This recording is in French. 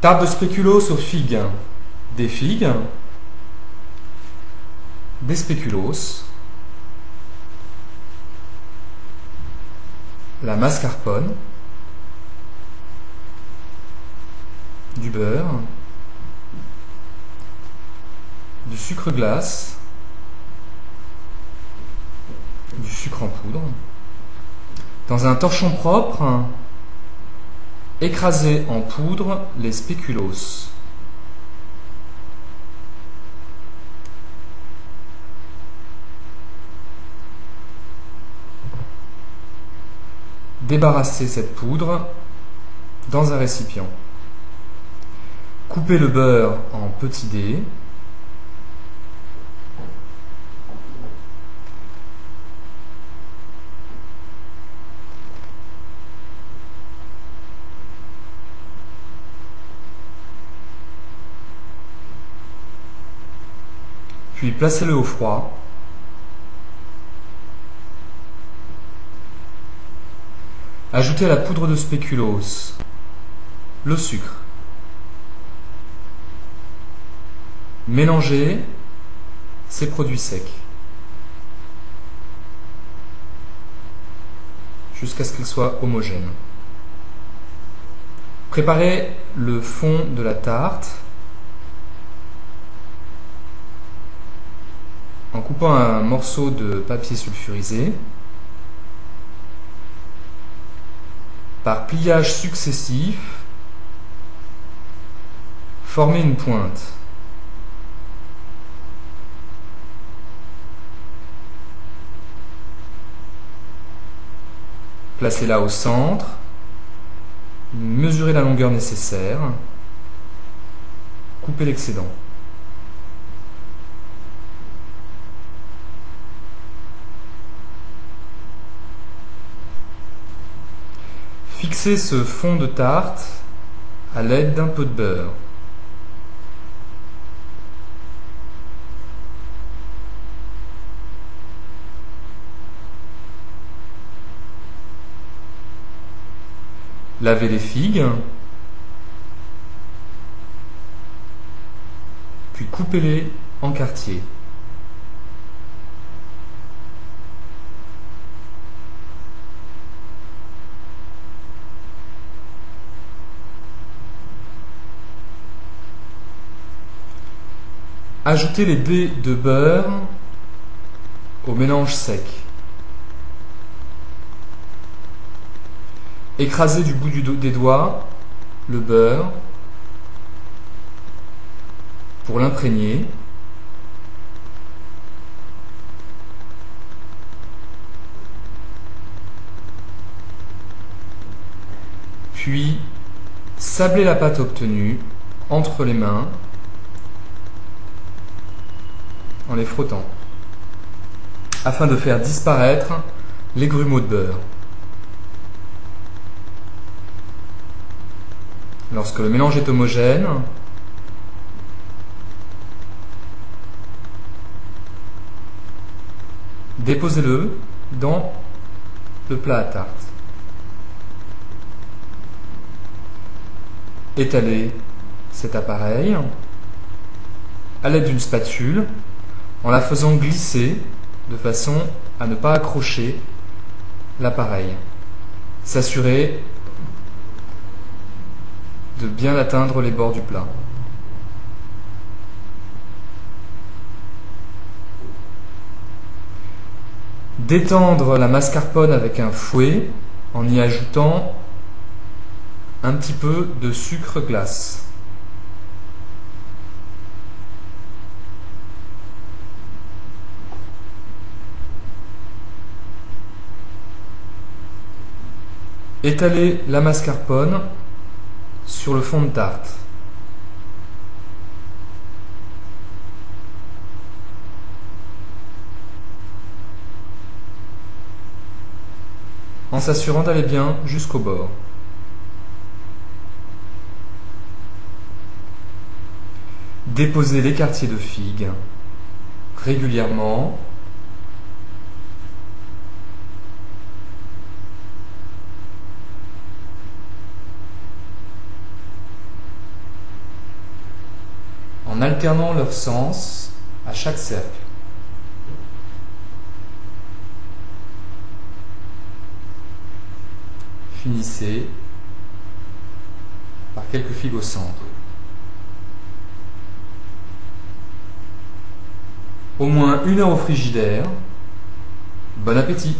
Tarte de spéculoos aux figues. Des figues, des spéculoos, la mascarpone, du beurre, du sucre glace, du sucre en poudre. Dans un torchon propre, écrasez en poudre les spéculoos. Débarrassez cette poudre dans un récipient. Coupez le beurre en petits dés. Puis placez-le au froid. Ajoutez à la poudre de spéculoos le sucre. Mélangez ces produits secs jusqu'à ce qu'ils soient homogènes. Préparez le fond de la tarte en coupant un morceau de papier sulfurisé. Par pliage successif, formez une pointe. Placez-la au centre, mesurez la longueur nécessaire, coupez l'excédent. Fixez ce fond de tarte à l'aide d'un peu de beurre. Lavez les figues, puis coupez-les en quartiers. Ajoutez les dés de beurre au mélange sec. Écrasez du bout des doigts le beurre pour l'imprégner. Puis, sablez la pâte obtenue entre les mains en les frottant, afin de faire disparaître les grumeaux de beurre. Lorsque le mélange est homogène, déposez-le dans le plat à tarte. Étalez cet appareil à l'aide d'une spatule en la faisant glisser de façon à ne pas accrocher l'appareil. S'assurer de bien atteindre les bords du plat. Détendre la mascarpone avec un fouet en y ajoutant un petit peu de sucre glace. Étalez la mascarpone sur le fond de tarte. En s'assurant d'aller bien jusqu'au bord. Déposez les quartiers de figues régulièrement. en alternant leur sens à chaque cercle. Finissez par quelques figues au centre. Au moins 1 heure au frigidaire. Bon appétit!